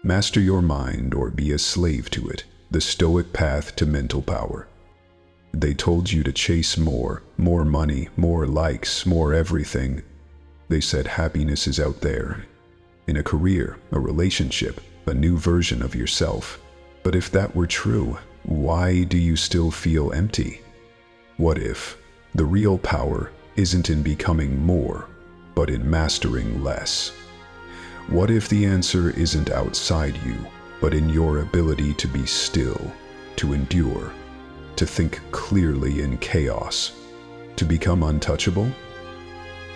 Master your mind or be a slave to it, the Stoic path to mental power. They told you to chase more money, more likes, more everything. They said happiness is out there, in a career, a relationship, a new version of yourself. But if that were true, why do you still feel empty? What if the real power isn't in becoming more, but in mastering less? What if the answer isn't outside you, but in your ability to be still, to endure, to think clearly in chaos, to become untouchable?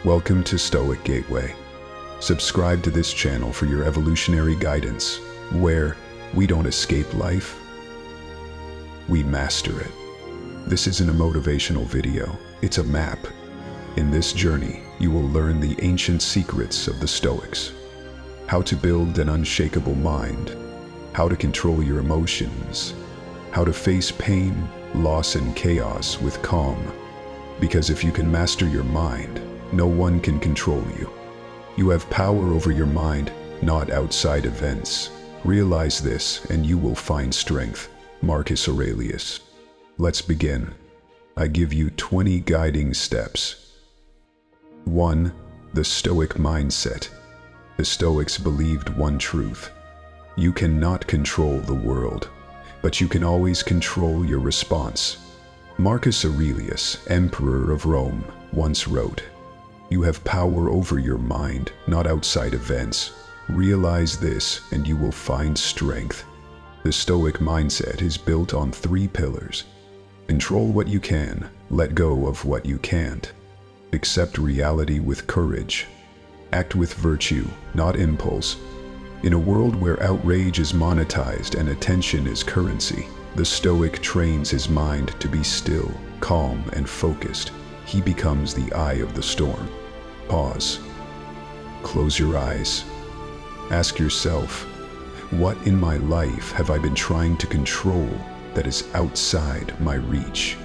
Welcome to Stoic Gateway. Subscribe to this channel for your evolutionary guidance, where we don't escape life, we master it. This isn't a motivational video, it's a map. In this journey, you will learn the ancient secrets of the Stoics. How to build an unshakable mind, how to control your emotions, how to face pain, loss, and chaos with calm. Because if you can master your mind, no one can control you. You have power over your mind, not outside events. Realize this, and you will find strength. Marcus Aurelius. Let's begin. I give you 20 guiding steps. 1. The Stoic mindset. The Stoics believed one truth. You cannot control the world, but you can always control your response. Marcus Aurelius, Emperor of Rome, once wrote, "You have power over your mind, not outside events. Realize this, and you will find strength." The Stoic mindset is built on 3 pillars. Control what you can, let go of what you can't. Accept reality with courage. Act with virtue, not impulse. In a world where outrage is monetized and attention is currency, the Stoic trains his mind to be still, calm, and focused. He becomes the eye of the storm. Pause. Close your eyes. Ask yourself, what in my life have I been trying to control that is outside my reach?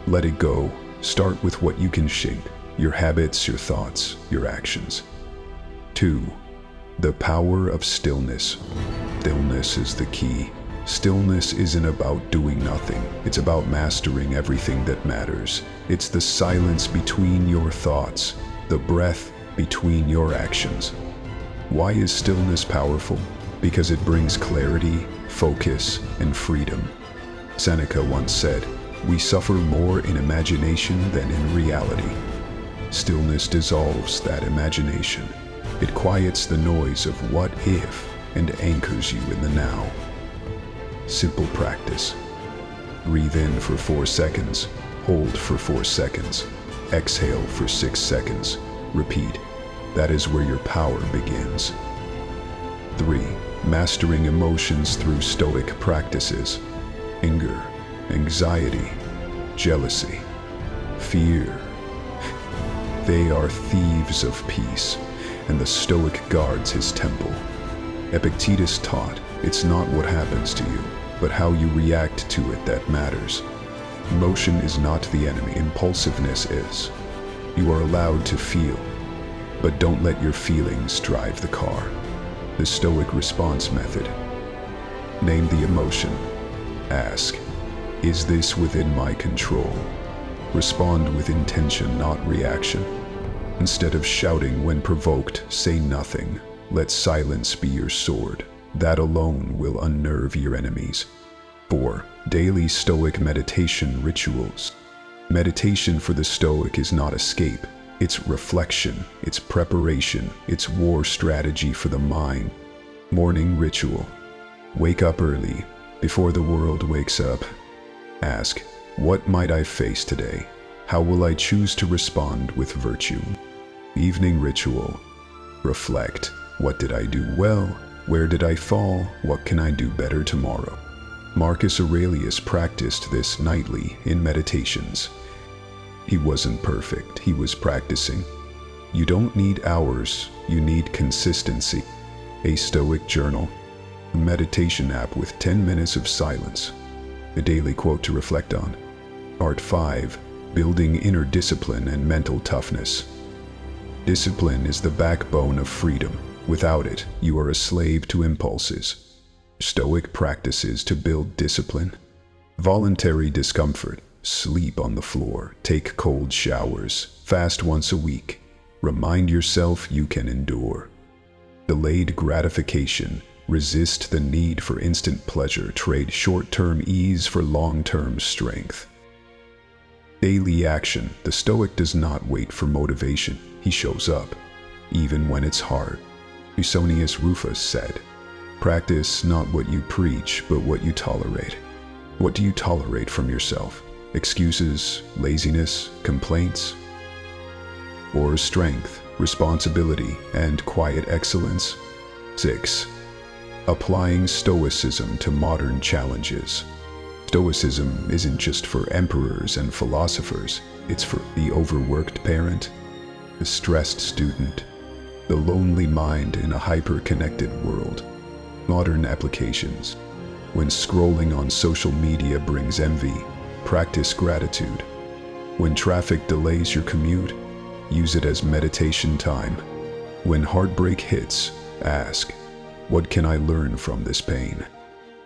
Let it go. Start with what you can shape. Your habits, your thoughts, your actions. 2. The power of stillness. Stillness is the key. Stillness isn't about doing nothing. It's about mastering everything that matters. It's the silence between your thoughts, the breath between your actions. Why is stillness powerful? Because it brings clarity, focus, and freedom. Seneca once said, "We suffer more in imagination than in reality." Stillness dissolves that imagination. It quiets the noise of what if and anchors you in the now. Simple practice. Breathe in for 4 seconds, hold for 4 seconds, exhale for 6 seconds. Repeat. That is where your power begins. 3. Mastering emotions through Stoic practices. Anger, anxiety, jealousy, fear. They are thieves of peace, and the Stoic guards his temple. Epictetus taught, it's not what happens to you, but how you react to it that matters. Emotion is not the enemy, impulsiveness is. You are allowed to feel, but don't let your feelings drive the car. The Stoic response method. Name the emotion. Ask, is this within my control? Respond with intention, not reaction. Instead of shouting when provoked, say nothing. Let silence be your sword. That alone will unnerve your enemies. 4. Daily Stoic meditation rituals. Meditation for the Stoic is not escape. It's reflection, it's preparation, it's war strategy for the mind. Morning ritual. Wake up early, before the world wakes up. Ask, what might I face today? How will I choose to respond with virtue? Evening ritual. Reflect. What did I do well? Where did I fall? What can I do better tomorrow? Marcus Aurelius practiced this nightly in meditations. He wasn't perfect, he was practicing. You don't need hours, you need consistency. A Stoic journal. A meditation app with 10 minutes of silence. A daily quote to reflect on. Part 5. Building inner discipline and mental toughness. Discipline is the backbone of freedom. Without it, you are a slave to impulses. Stoic practices to build discipline. Voluntary discomfort. Sleep on the floor, take cold showers, fast once a week. Remind yourself you can endure. Delayed gratification. Resist the need for instant pleasure. Trade short-term ease for long-term strength. Daily action. The Stoic does not wait for motivation. He shows up, even when it's hard. Musonius Rufus said, "Practice not what you preach, but what you tolerate." What do you tolerate from yourself? Excuses, laziness, complaints? Or strength, responsibility, and quiet excellence? 6. Applying Stoicism to modern challenges. Stoicism isn't just for emperors and philosophers. It's for the overworked parent, the stressed student, the lonely mind in a hyper-connected world. Modern applications. When scrolling on social media brings envy, practice gratitude. When traffic delays your commute, use it as meditation time. When heartbreak hits, ask, "What can I learn from this pain?"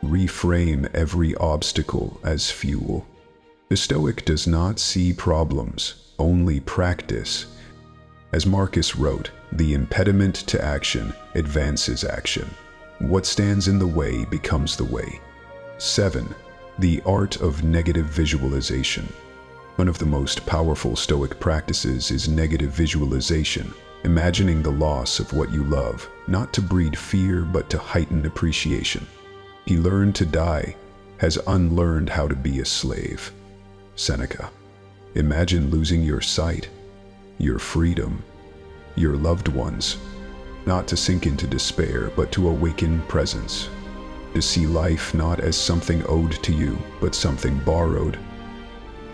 Reframe every obstacle as fuel. The Stoic does not see problems, only practice. As Marcus wrote, "The impediment to action advances action. What stands in the way becomes the way." 7. The art of negative visualization. One of the most powerful Stoic practices is negative visualization, imagining the loss of what you love, not to breed fear but to heighten appreciation. He learned to die, has unlearned how to be a slave. Seneca. Imagine losing your sight, your freedom, your loved ones, not to sink into despair but to awaken presence. To see life not as something owed to you, but something borrowed.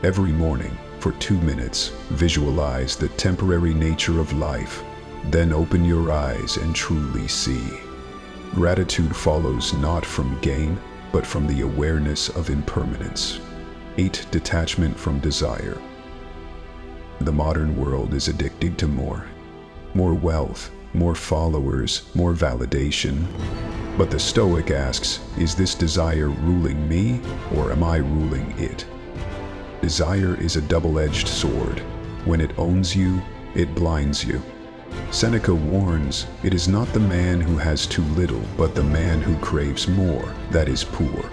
Every morning, for 2 minutes, visualize the temporary nature of life. Then open your eyes and truly see. Gratitude follows not from gain, but from the awareness of impermanence. 8. Detachment from desire. The modern world is addicted to more. More wealth, more followers, more validation. But the Stoic asks, is this desire ruling me, or am I ruling it? Desire is a double-edged sword. When it owns you, it blinds you. Seneca warns, it is not the man who has too little, but the man who craves more, that is poor.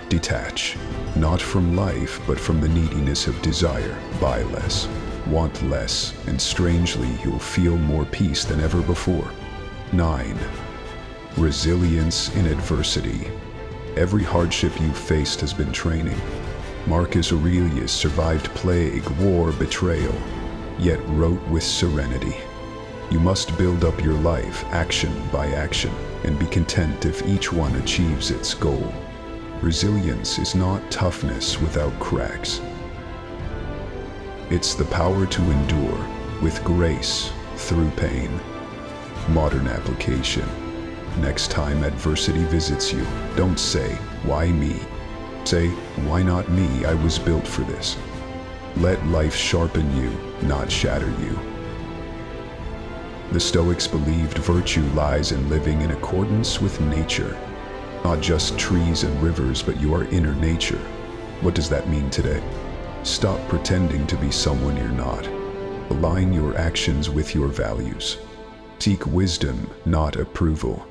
Detach, not from life, but from the neediness of desire. Buy less, want less, and strangely, you'll feel more peace than ever before. 9. Resilience in adversity. Every hardship you've faced has been training. Marcus Aurelius survived plague, war, betrayal, yet wrote with serenity. You must build up your life action by action and be content if each one achieves its goal. Resilience is not toughness without cracks. It's the power to endure with grace through pain. Modern application. Next time adversity visits you, don't say, "Why me?" Say, "Why not me? I was built for this." Let life sharpen you, not shatter you. The Stoics believed virtue lies in living in accordance with nature. Not just trees and rivers, but your inner nature. What does that mean today? Stop pretending to be someone you're not. Align your actions with your values. Seek wisdom, not approval.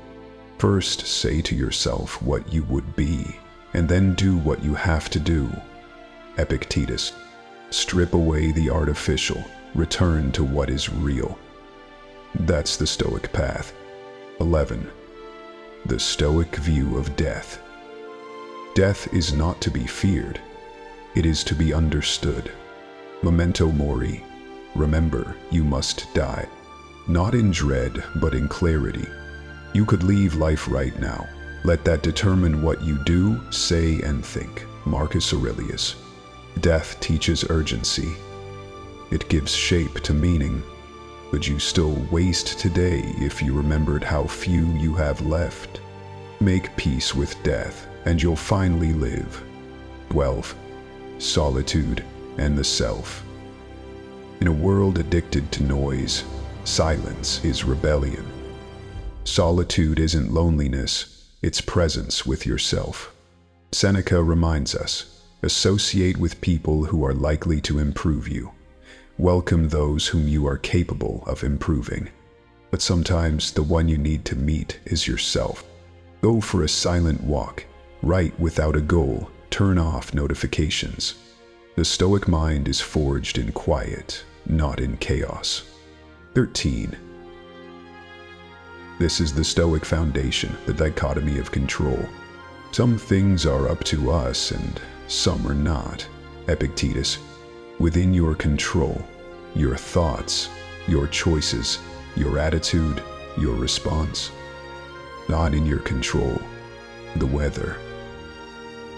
First, say to yourself what you would be, and then do what you have to do. Epictetus. Strip away the artificial, return to what is real. That's the Stoic path. 11. The Stoic view of death. Death is not to be feared. It is to be understood. Memento mori. Remember, you must die. Not in dread, but in clarity. You could leave life right now. Let that determine what you do, say, and think. Marcus Aurelius. Death teaches urgency. It gives shape to meaning. Would you still waste today if you remembered how few you have left? Make peace with death, and you'll finally live. 12. Solitude and the self. In a world addicted to noise, silence is rebellion. Solitude isn't loneliness, it's presence with yourself. Seneca reminds us, associate with people who are likely to improve you. Welcome those whom you are capable of improving. But sometimes the one you need to meet is yourself. Go for a silent walk, write without a goal, turn off notifications. The Stoic mind is forged in quiet, not in chaos. 13. This is the Stoic foundation, the dichotomy of control. Some things are up to us and some are not. Epictetus. Within your control, your thoughts, your choices, your attitude, your response. Not in your control, the weather,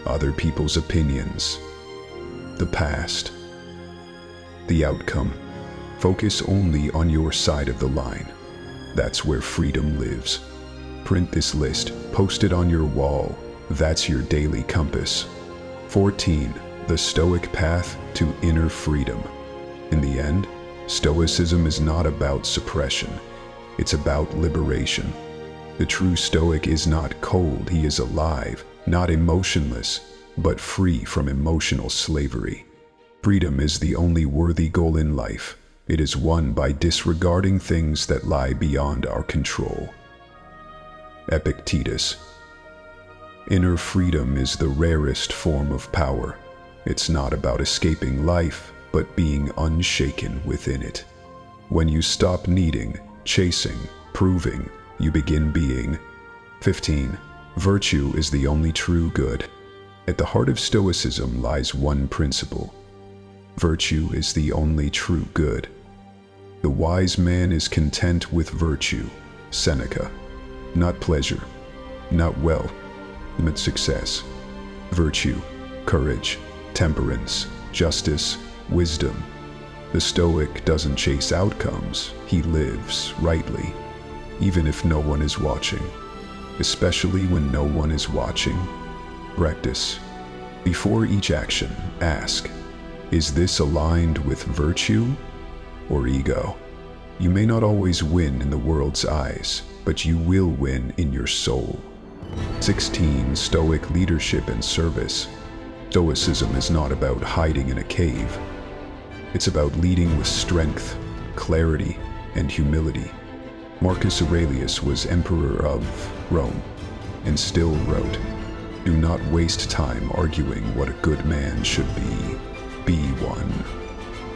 other people's opinions, the past, the outcome. Focus only on your side of the line. That's where freedom lives. Print this list, post it on your wall. That's your daily compass. 14. The Stoic path to inner freedom. In the end, Stoicism is not about suppression. It's about liberation. The true Stoic is not cold, he is alive, not emotionless, but free from emotional slavery. Freedom is the only worthy goal in life. It is won by disregarding things that lie beyond our control. Epictetus. Inner freedom is the rarest form of power. It's not about escaping life, but being unshaken within it. When you stop needing, chasing, proving, you begin being. 15. Virtue is the only true good. At the heart of Stoicism lies one principle. Virtue is the only true good. The wise man is content with virtue. Seneca. Not pleasure, not wealth, but success. Virtue, courage, temperance, justice, wisdom. The Stoic doesn't chase outcomes, he lives rightly, even if no one is watching. Especially when no one is watching. Practice. Before each action, ask, is this aligned with virtue or ego? You may not always win in the world's eyes, but you will win in your soul. 16. Stoic leadership and service. Stoicism is not about hiding in a cave. It's about leading with strength, clarity, and humility. Marcus Aurelius was emperor of Rome and still wrote, "Do not waste time arguing what a good man should be. Be one."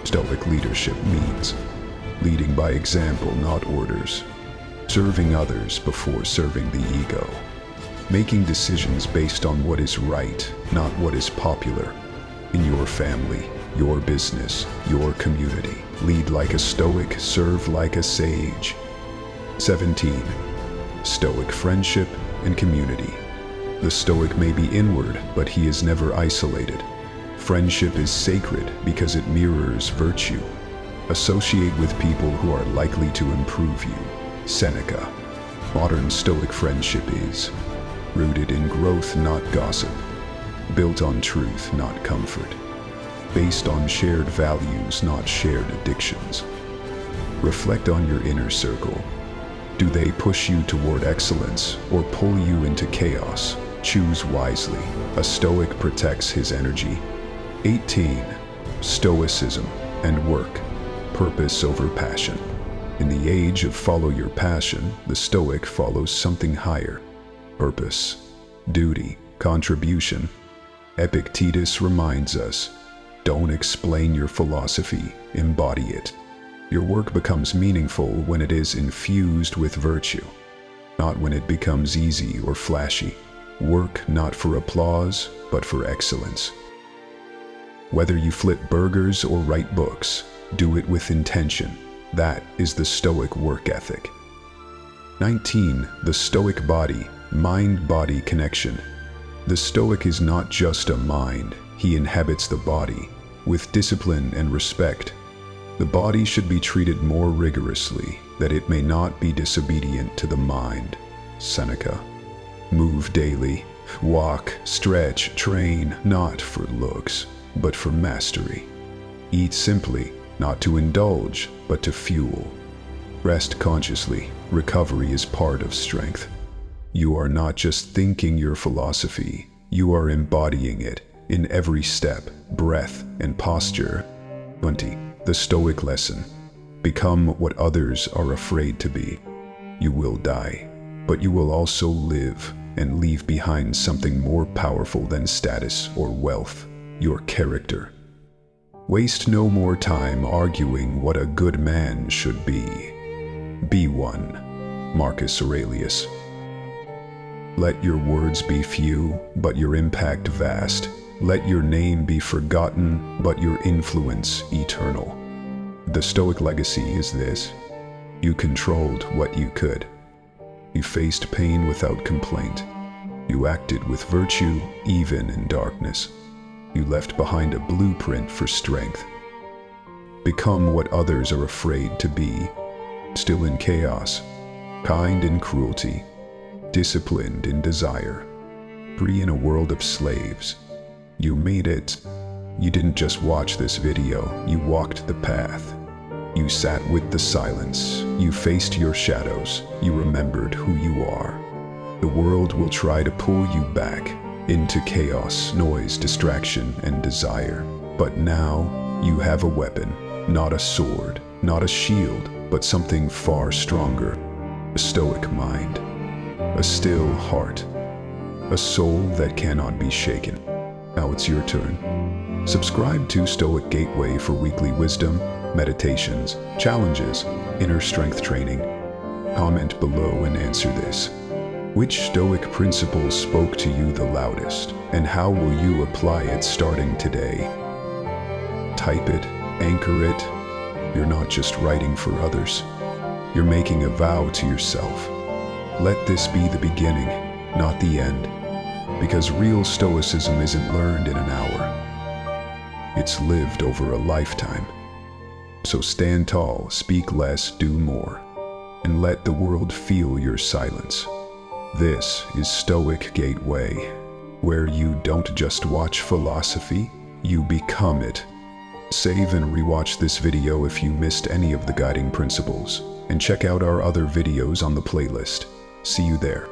Stoic leadership means leading by example, not orders. Serving others before serving the ego. Making decisions based on what is right, not what is popular. In your family, your business, your community. Lead like a Stoic, serve like a sage. 17. Stoic friendship and community. The Stoic may be inward, but he is never isolated. Friendship is sacred because it mirrors virtue. Associate with people who are likely to improve you. Seneca. Modern Stoic friendship is rooted in growth, not gossip. Built on truth, not comfort. Based on shared values, not shared addictions. Reflect on your inner circle. Do they push you toward excellence or pull you into chaos? Choose wisely. A Stoic protects his energy. 18. Stoicism and work. Purpose over passion. In the age of follow your passion, the Stoic follows something higher. Purpose, duty, contribution. Epictetus reminds us, don't explain your philosophy, embody it. Your work becomes meaningful when it is infused with virtue, not when it becomes easy or flashy. Work not for applause, but for excellence. Whether you flip burgers or write books, do it with intention. That is the Stoic work ethic. 19. The Stoic body, mind-body connection. The Stoic is not just a mind, he inhabits the body. With discipline and respect, the body should be treated more rigorously, that it may not be disobedient to the mind. Seneca. Move daily, walk, stretch, train, not for looks, but for mastery. Eat simply, not to indulge, but to fuel. Rest consciously. Recovery is part of strength. You are not just thinking your philosophy, you are embodying it in every step, breath, and posture. 20. The Stoic lesson. Become what others are afraid to be. You will die, but you will also live and leave behind something more powerful than status or wealth, your character. Waste no more time arguing what a good man should be. Be one. Marcus Aurelius. Let your words be few, but your impact vast. Let your name be forgotten, but your influence eternal. The Stoic legacy is this: you controlled what you could. You faced pain without complaint. You acted with virtue even in darkness. You left behind a blueprint for strength. Become what others are afraid to be. Still in chaos, kind in cruelty, disciplined in desire, free in a world of slaves. You made it. You didn't just watch this video, you walked the path. You sat with the silence, you faced your shadows, you remembered who you are. The world will try to pull you back into chaos, noise, distraction, and desire. But now you have a weapon, not a sword, not a shield, but something far stronger. A stoic mind, a still heart, a soul that cannot be shaken. Now it's your turn. Subscribe to Stoic Gateway for weekly wisdom, meditations, challenges, inner strength training. Comment below and answer this. Which Stoic principle spoke to you the loudest, and how will you apply it starting today? Type it, anchor it. You're not just writing for others. You're making a vow to yourself. Let this be the beginning, not the end. Because real Stoicism isn't learned in an hour. It's lived over a lifetime. So stand tall, speak less, do more, and let the world feel your silence. This is Stoic Gateway, where you don't just watch philosophy, you become it. Save and rewatch this video if you missed any of the guiding principles, and check out our other videos on the playlist. See you there.